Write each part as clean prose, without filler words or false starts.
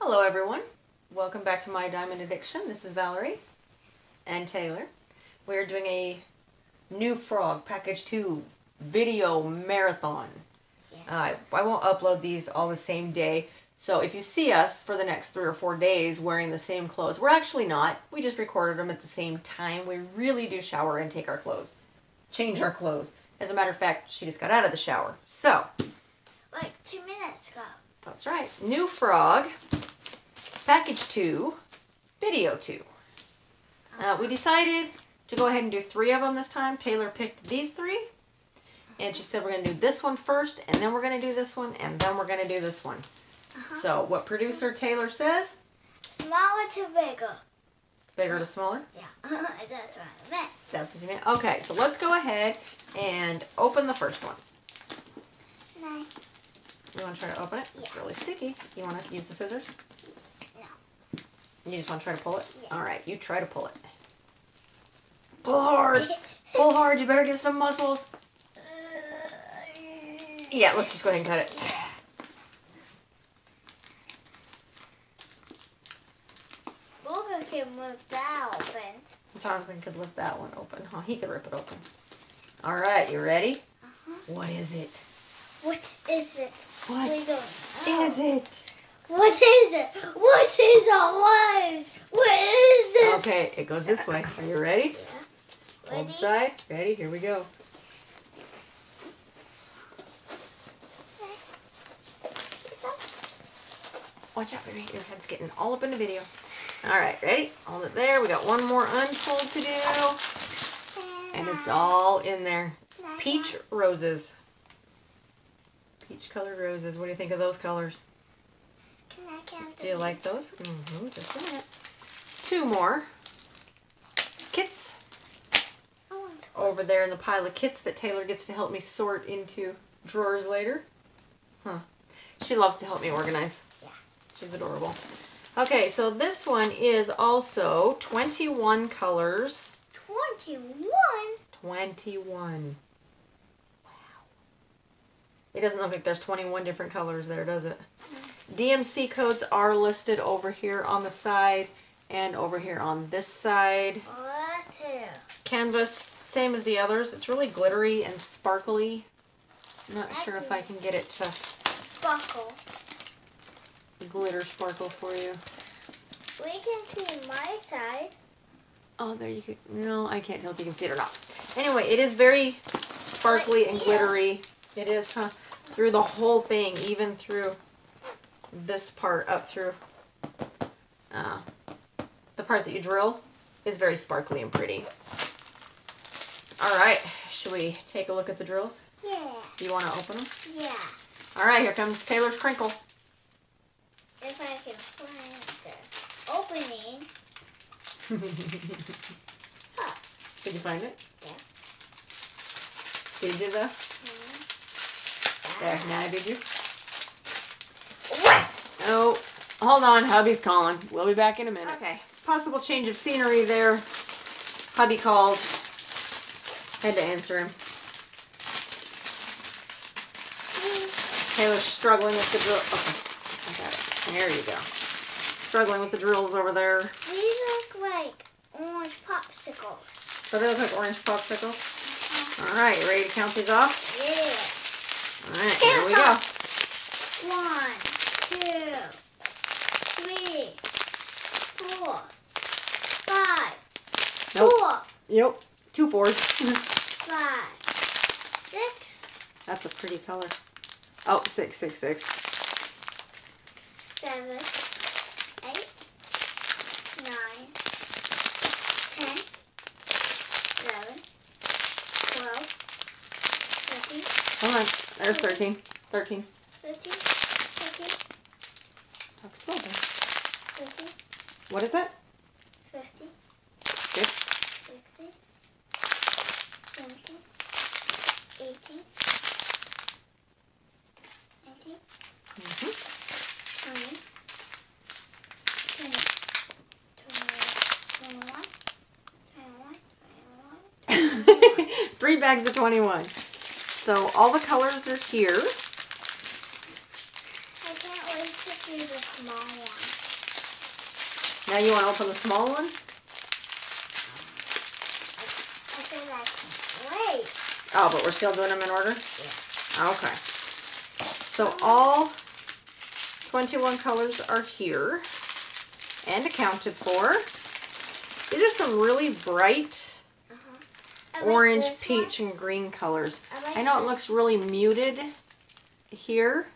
Hello everyone, welcome back to My Diamond Addiction. This is Valerie and Taylor. We're doing a new frog package 2 video marathon. I won't upload these all the same day, so if you see us for the next 3 or 4 days wearing the same clothes, we're actually not. We just recorded them at the same time. We really do shower and take our clothes, change our clothes. As a matter of fact, she just got out of the shower. So, like 2 minutes ago. That's right. New frog. Package 2, video 2. We decided to go ahead and do 3 of them this time. Taylor picked these 3. And she said we're going to do this one first, and then we're going to do this one, and then we're going to do this one. So what producer Taylor says? Smaller to bigger. Bigger to smaller? Yeah, that's what I meant. That's what you meant? Okay, so let's go ahead and open the first one. Nice. You want to try to open it? Yeah. It's really sticky. You want to use the scissors? No. You just want to try to pull it? Yeah. All right, you try to pull it. Pull hard. Pull hard. You better get some muscles. Yeah, let's just go ahead and cut it. Booger can move that open. Jonathan could lift that one open. Huh? He could rip it open. All right, you ready? What is it? What is it? What We don't know. is it? What is it? What is our lives? What is this? Okay, it goes this way. Are you ready? Yeah. Hold Ready? side. Ready? Here we go. Watch out, baby. Your head's getting all up in the video. All right, ready? Hold it there. We got one more unfold to do. And it's all in there. It's peach roses. Peach colored roses. What do you think of those colors? Can I count Do you like those? Just a minute. 2 more kits over there in the pile of kits that Taylor gets to help me sort into drawers later. Huh. She loves to help me organize. Yeah. She's adorable. Okay, so this one is also 21 colors. 21? 21. Wow. It doesn't look like there's 21 different colors there, does it? DMC codes are listed over here on the side and over here on this side. What here? Canvas, same as the others. It's really glittery and sparkly. I'm not sure if I can get it to Sparkle. glitter sparkle for you. We can see my side. Oh, there you could. No, I can't tell if you can see it or not. Anyway, it is very sparkly and glittery. It is, huh? Through the whole thing, even through this part up through the part that you drill is very sparkly and pretty. All right, should we take a look at the drills? Yeah. Do you want to open them? Yeah. All right, here comes Taylor's crinkle. If I can find the opening. Huh. Did you find it? Yeah. Did you though? There, now did you? Oh, hold on, hubby's calling. We'll be back in a minute. Okay, possible change of scenery there. Hubby called. Had to answer him. Taylor's struggling with the drill. Okay, I got it. There you go. Struggling with the drills over there. These look like orange popsicles. So they look like orange popsicles. All right, you ready to count these off? Yeah. All right, here we go. 1, 2, 3, 4, 5. Nope. 4, Yep, 2 4s. 5, 6. That's a pretty color. Oh, 6 6 6. 7, 8, 9, 10, 11, 12, 13, Hold on, there's 13. 13. 15, 14, Talk slow, babe. 15, What is it? 50, Good. 60, 70, 80, 90, 20, 21. 3 bags of 21. So all the colors are here. I can't wait to do the small one. Now you want to open the small one? I feel like, wait. Oh, but we're still doing them in order? Yeah. Okay. So all 21 colors are here and accounted for. These are some really bright orange, peach, and green colors. I know it looks really muted here,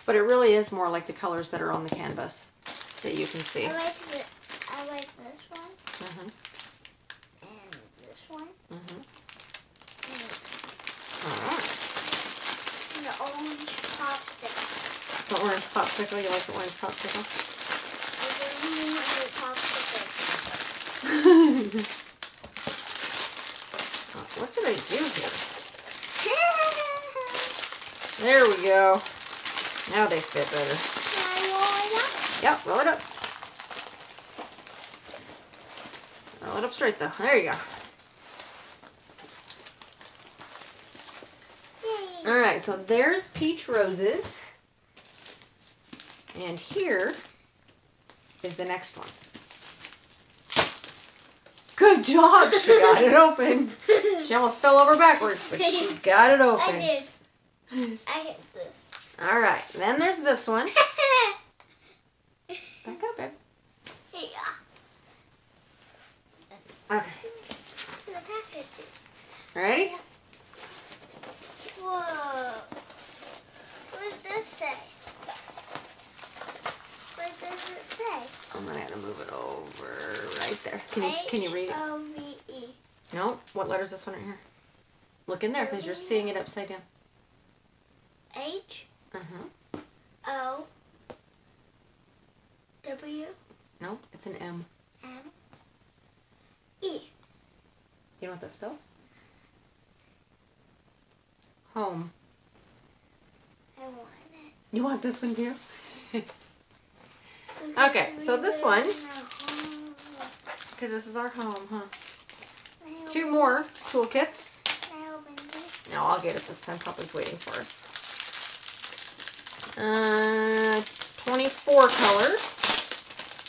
but it really is more like the colors that are on the canvas that you can see. I like this one. And this one. And the orange popsicle. The orange popsicle? You like the orange popsicle? I really like popsicle. What did I do here? There we go. Now they fit better. Can I roll it up? Yep, roll it up. Roll it up straight though. There you go. Yay. Alright, so there's peach roses. And here is the next one. Good job! She got it open. She almost fell over backwards, but she got it open. I did. I hit this. Alright, then there's this one. Back up, babe. Yeah. Okay. The packages. Ready? Whoa. What does this say? What does it say? I'm gonna have to move it over right there. Can you read it? H-O-V-E. No. What letter is this one right here? Look in there because you're seeing it upside down. H Uh-huh. O W Nope, it's an M. M E. You know what that spells? Home. I want it. You want this one too? Okay, so this one, because this is our home, huh? Two more toolkits. Can I open this? No, I'll get it this time. Papa's waiting for us. 24 colors,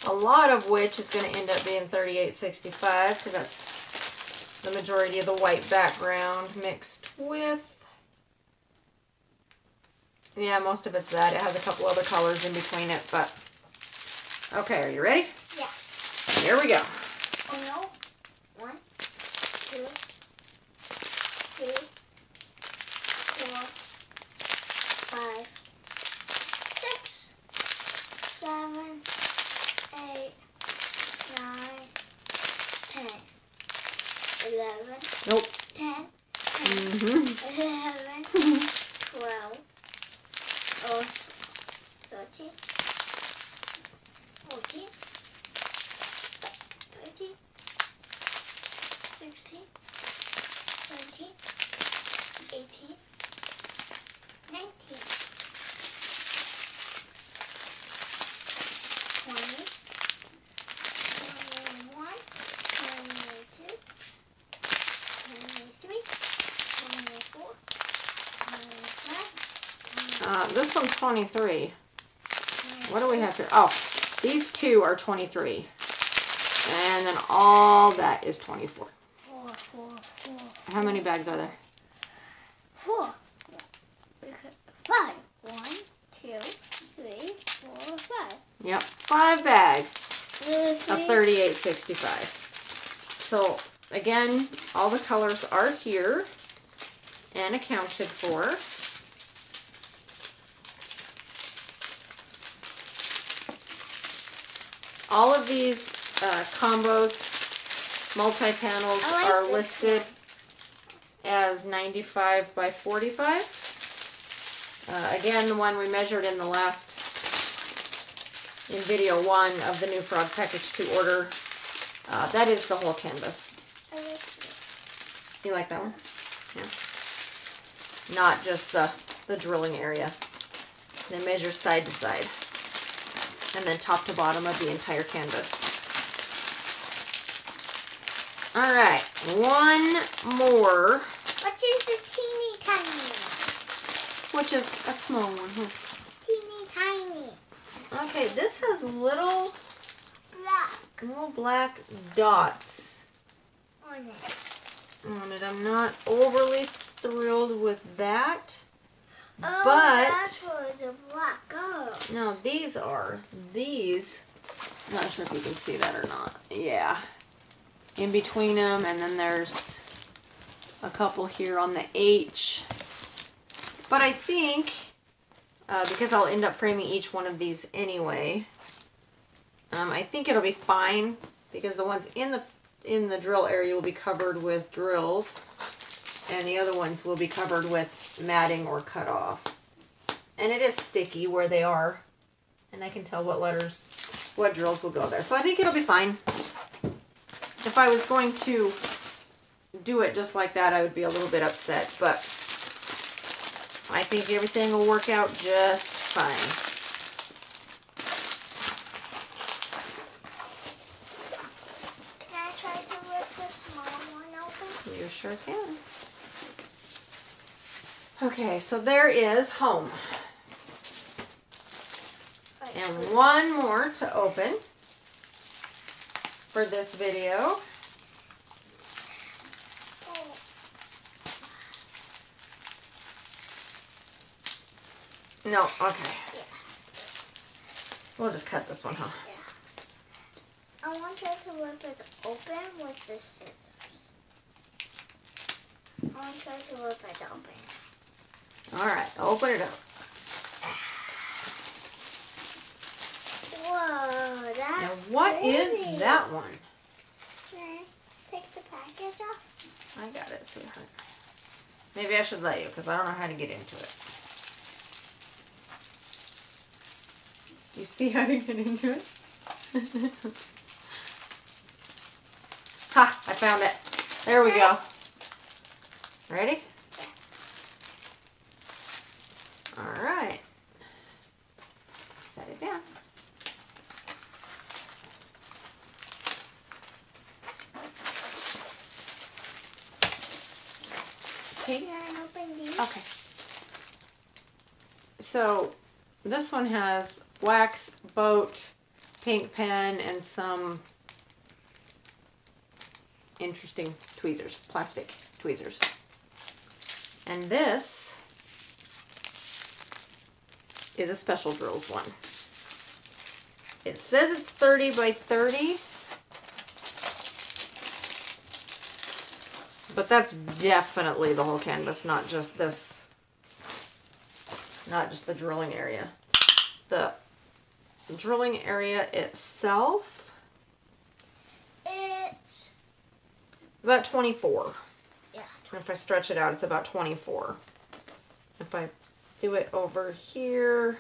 a lot of which is going to end up being 3865 because that's the majority of the white background mixed with, yeah, most of it's that. It has a couple other colors in between it, but okay, are you ready? Yeah. Here we go. Oh no. 1, 2, 3, 4, 5, 6, 7, 8, 9, 10, 11, Nope. 10, Mm-hmm. 11, 12, 13, 14, 15, 16, 17, 18, 19, 20, 21, 22, 23, 24, 25, This one's 23. What do we have here? Oh, these two are 23. And then all that is 24. 4. How many bags are there? 4. 5. 1, 2, 3, 4, 5. Yep, 5 bags of 3. 3865. So again, all the colors are here and accounted for. All of these combos, multi-panels are listed as 95 by 45. Again, the one we measured in the last, in video 1 of the New Frog Package 2 order, that is the whole canvas. I like this. You like that one? Yeah. Not just the drilling area. They measure side to side. And then top to bottom of the entire canvas. Alright, one more. What is the teeny tiny one? Which is a small one, huh? Teeny tiny. Okay, this has little Black. little black dots on it. I'm not overly thrilled with that. Oh, but that's where the black goes. no, these are these. I'm not sure if you can see that or not. Yeah. In between them, and then there's a couple here on the H. But I think, because I'll end up framing each one of these anyway, I think it'll be fine because the ones in the drill area will be covered with drills, and the other ones will be covered with matting or cut off. And it is sticky where they are, and I can tell what drills will go there. So I think it'll be fine. If I was going to do it just like that, I would be a little bit upset, but I think everything will work out just fine. Can I try to rip the small one open? You sure can. Okay, so there is home. And one more to open for this video. No, okay. Yeah. We'll just cut this one, huh? Yeah. I want to try to rip it open with the scissors. I want to try to rip it open. Alright, open it up. Whoa, that's Now, what pretty. is that one? Can I take the package off? I got it, sweetheart. Maybe I should let you, because I don't know how to get into it. You see how to get into it? Ha! I found it. There we go. Ready? Alright. Set it down. Okay. Can I open these? Okay. So this one has wax, boat, pink pen, and some interesting tweezers, plastic tweezers. And this is a special drills one. It says it's 30 by 30. But that's definitely the whole canvas, not just this, not just the drilling area. The drilling area itself, It's about 24. yeah. If I stretch it out, it's about 24. If I do it over here,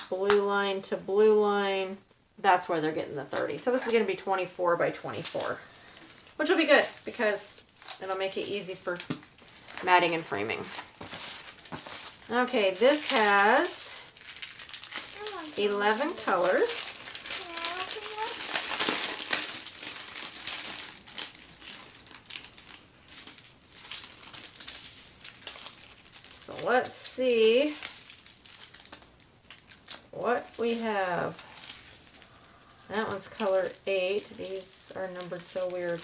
blue line to blue line, that's where they're getting the 30. So this is going to be 24 by 24, which will be good because it'll make it easy for matting and framing. Okay, this has 11 colors. Can I open this? So let's see what we have. That one's color 8. These are numbered so weird.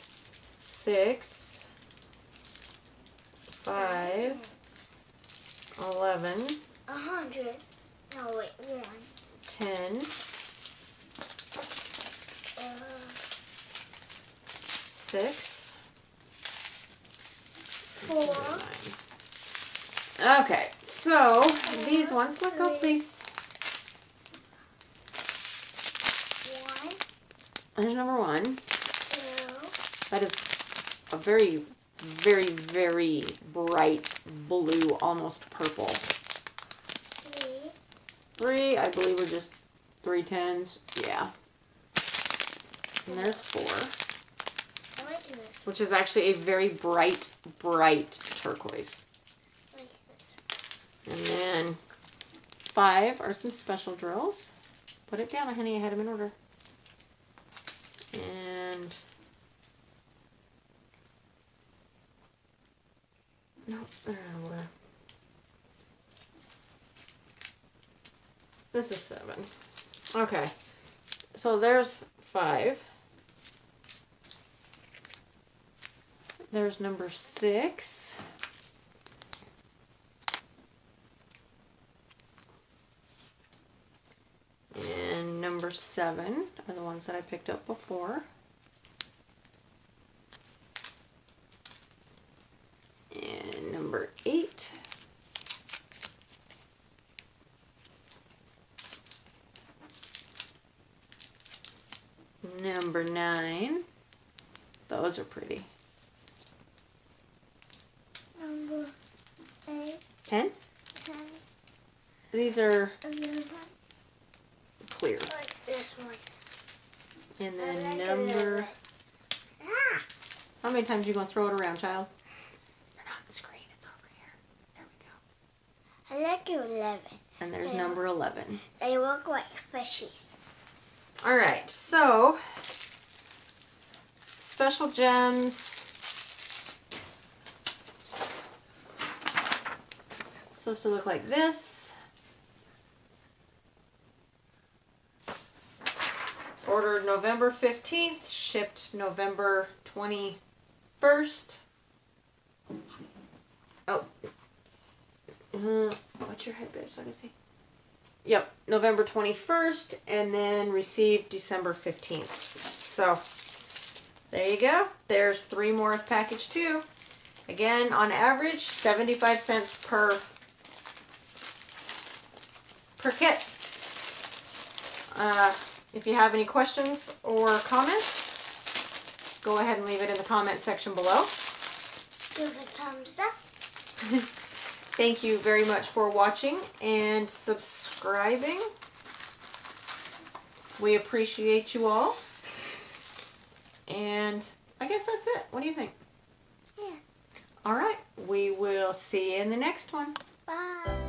6, 5, 11, 100. No, wait, 1. 10, 6, 4. 9. Okay, so these ones, let go please. 1, There's number 1. 2, That is a very, very, very bright blue, almost purple. 3, 3, I believe, are just 3 10s. Yeah. And there's 4, I like this. which is actually a very bright, bright turquoise. I like this. And then 5 are some special drills. Put it down, honey. I had them in order. And no, they're out of order. This is 7. Okay, so there's 5. There's number 6. And number 7 are the ones that I picked up before. And number 8. Number 9. Those are pretty. Number 8. 10? 10. These are 11. clear. Like this one. And then I like number... 11. Ah! How many times are you going to throw it around, child? They're not on the screen. It's over here. There we go. I like 11. And there's They number 11. They look like fishies. Alright, so... Special gems. It's supposed to look like this. Ordered November 15th, shipped November 21st. Oh. What's your head, babe, so I can see? Yep, November 21st, and then received December 15th. So, there you go. There's 3 more of package 2. Again, on average, 75 cents per kit. If you have any questions or comments, go ahead and leave it in the comment section below. Give it a thumbs up. Thank you very much for watching and subscribing. We appreciate you all. And I guess that's it. What do you think? Yeah. All right. We will see you in the next one. Bye.